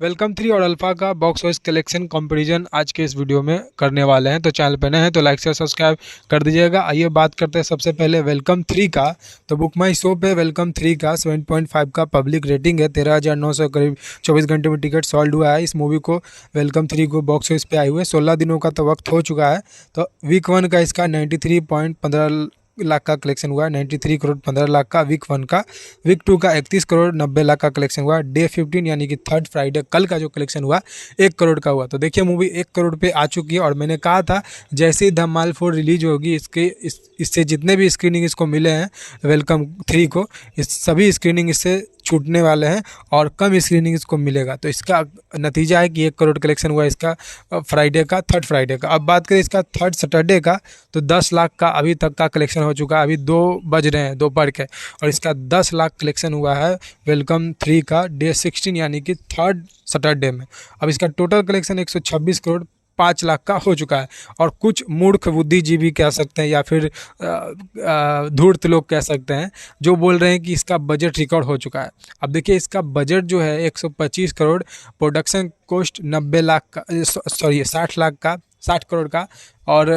Welcome 3 और alpha का box wise collection comparison आज के इस वीडियो में करने वाले हैं। तो चैनल पर नए हैं तो लाइक शेयर सब्सक्राइब कर दीजिएगा। आइए बात करते हैं सबसे पहले वेलकम 3 का। तो बुक माई शो पे वेलकम 3 का 7.5 का पब्लिक रेटिंग है। 13,900 करीब 24 घंटे में टिकट सोल्ड हुआ है। इस मूवी को वेलकम 3 को बॉक्स ऑफिस पे आए हुए 16 दिनों का तो वक्त हो चुका है। तो वीक 1 का इसका 93.15 लाख का कलेक्शन हुआ है। 93 करोड़ 15 लाख का वीक 1 का। वीक 2 का 31 करोड़ 90 लाख का कलेक्शन हुआ। डे 15 यानी कि थर्ड फ्राइडे कल का जो कलेक्शन हुआ 1 करोड़ का हुआ। तो देखिए मूवी 1 करोड़ पे आ चुकी है। और मैंने कहा था जैसे ही धमाल 4 रिलीज होगी इससे जितने भी स्क्रीनिंग इसको मिले हैं वेलकम 3 को, इस सभी स्क्रीनिंग इससे छूटने वाले हैं और कम स्क्रीनिंग इसको मिलेगा। तो इसका नतीजा है कि 1 करोड़ कलेक्शन हुआ इसका फ्राइडे का, थर्ड फ्राइडे का। अब बात करें इसका थर्ड सैटरडे का, तो 10 लाख का अभी तक का कलेक्शन हो चुका है। अभी 2 बज रहे हैं दोपहर के और इसका 10 लाख कलेक्शन हुआ है वेलकम 3 का डे 16 यानी कि थर्ड सैटरडे में। अब इसका टोटल कलेक्शन 126 करोड़ 5 लाख का हो चुका है। और कुछ मूर्ख बुद्धिजीवी कह सकते हैं या फिर धूर्त लोग कह सकते हैं जो बोल रहे हैं कि इसका बजट रिकॉर्ड हो चुका है। अब देखिए इसका बजट जो है 125 करोड़, प्रोडक्शन कॉस्ट 90 लाख का, सॉरी 60 लाख का, 60 करोड़ का। और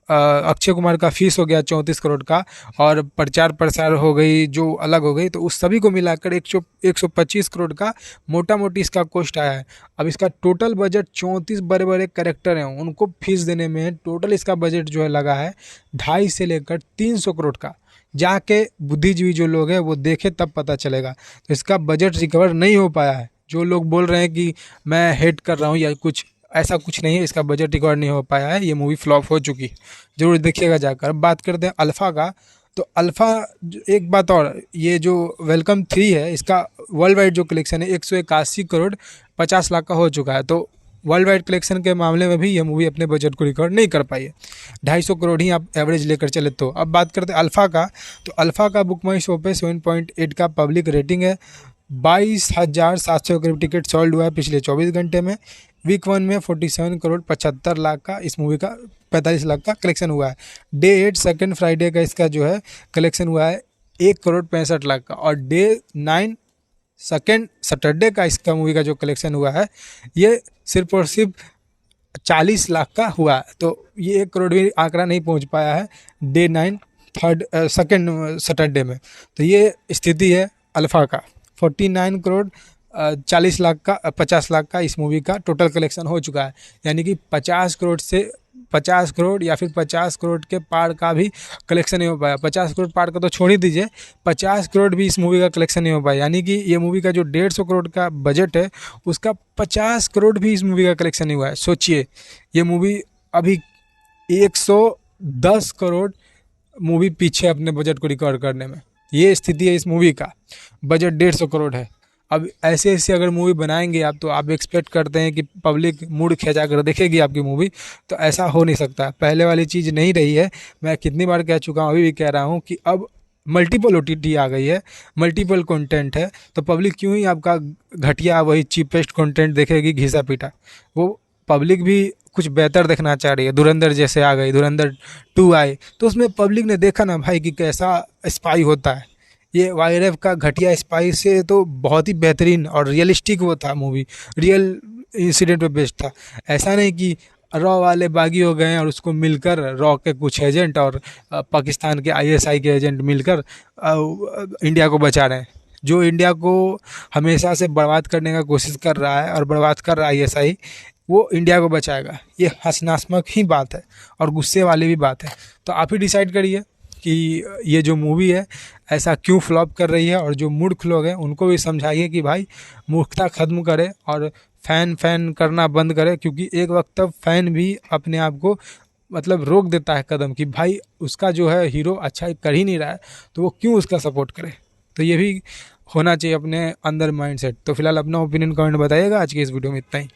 अक्षय कुमार का फीस हो गया 34 करोड़ का और प्रचार प्रसार हो गई जो अलग हो गई। तो उस सभी को मिलाकर 125 करोड़ का मोटा मोटी इसका कॉस्ट आया है। अब इसका टोटल बजट 34 बड़े बड़े कैरेक्टर हैं उनको फीस देने में टोटल इसका बजट जो है लगा है 250 से लेकर 300 करोड़ का। जाके बुद्धिजीवी जो लोग हैं वो देखे तब पता चलेगा। तो इसका बजट रिकवर नहीं हो पाया है। जो लोग बोल रहे हैं कि मैं हेट कर रहा हूँ या कुछ, ऐसा कुछ नहीं है। इसका बजट रिकॉर्ड नहीं हो पाया है, ये मूवी फ्लॉप हो चुकी है। जरूर देखिएगा जाकर। अब बात करते हैं अल्फ़ा का। तो अल्फ़ा एक बात और, ये जो वेलकम 3 है इसका वर्ल्ड वाइड जो कलेक्शन है 181 करोड़ 50 लाख का हो चुका है। तो वर्ल्ड वाइड कलेक्शन के मामले में भी ये मूवी अपने बजट को रिकॉर्ड नहीं कर पाई है। 250 करोड़ ही आप एवरेज लेकर चले। तो अब बात करते हैं अल्फ़ा का। तो अल्फ़ा का बुक माई शो पे 7.8 का पब्लिक रेटिंग है। 22,700 करीब टिकट सोल्ड हुआ है पिछले 24 घंटे में। वीक 1 में 47 करोड़ 75 लाख का इस मूवी का 45 लाख का कलेक्शन हुआ है। डे 8 सेकेंड फ्राइडे का इसका जो है कलेक्शन हुआ है 1 करोड़ 65 लाख का। और डे 9 सेकेंड सैटरडे का इसका मूवी का जो कलेक्शन हुआ है ये सिर्फ और सिर्फ 40 लाख का हुआ है। तो ये 1 करोड़ भी आंकड़ा नहीं पहुंच पाया है डे 9 थर्ड सेकेंड सैटरडे में। तो ये स्थिति है अल्फ़ा का। 49 करोड़ 40 लाख का 50 लाख का इस मूवी का टोटल कलेक्शन हो चुका है। यानी कि 50 करोड़ से 50 करोड़ या फिर 50 करोड़ के पार का भी कलेक्शन नहीं हो पाया। 50 करोड़ पार का तो छोड़ ही दीजिए, 50 करोड़ भी इस मूवी का कलेक्शन नहीं हो पाया। यानी कि ये मूवी का जो 150 करोड़ का बजट है उसका 50 करोड़ भी इस मूवी का कलेक्शन नहीं हुआ है। सोचिए ये मूवी अभी 110 करोड़ मूवी पीछे अपने बजट को रिकॉर्ड करने में। ये स्थिति है इस मूवी का। बजट 150 करोड़ है। अब ऐसे ऐसे अगर मूवी बनाएंगे आप तो आप एक्सपेक्ट करते हैं कि पब्लिक मूड खिंचा कर देखेगी आपकी मूवी, तो ऐसा हो नहीं सकता। पहले वाली चीज़ नहीं रही है। मैं कितनी बार कह चुका हूँ, अभी भी कह रहा हूँ कि अब मल्टीपल OTT आ गई है, मल्टीपल कंटेंट है। तो पब्लिक क्यों ही आपका घटिया वही चीपेस्ट कंटेंट देखेगी घिसा पीटा। वो पब्लिक भी कुछ बेहतर देखना चाह रही है। धुरंधर जैसे आ गई, धुरंधर 2 आई तो उसमें पब्लिक ने देखा ना भाई कि कैसा स्पाई होता है। ये YRF का घटिया स्पाई से तो बहुत ही बेहतरीन और रियलिस्टिक वो था मूवी, रियल इंसिडेंट पे बेस्ड था। ऐसा नहीं कि रॉ वाले बागी हो गए हैं और उसको मिलकर रॉ के कुछ एजेंट और पाकिस्तान के ISI के एजेंट मिलकर इंडिया को बचा रहे हैं। जो इंडिया को हमेशा से बर्बाद करने का कोशिश कर रहा है और बर्बाद कर रहा है ISI, वो इंडिया को बचाएगा। ये हंसनात्मक ही बात है और गुस्से वाली भी बात है। तो आप ही डिसाइड करिए कि ये जो मूवी है ऐसा क्यों फ्लॉप कर रही है। और जो मूर्ख लोग हैं उनको भी समझाइए कि भाई मूर्खता ख़त्म करे और फ़ैन करना बंद करे। क्योंकि एक वक्त तब फ़ैन भी अपने आप को मतलब रोक देता है कदम कि भाई उसका जो है हीरो अच्छा कर ही नहीं रहा है तो वो क्यों उसका सपोर्ट करे। तो ये भी होना चाहिए अपने अंदर माइंडसेट। तो फिलहाल अपना ओपिनियन कमेंट बताइएगा। आज की इस वीडियो में इतना ही।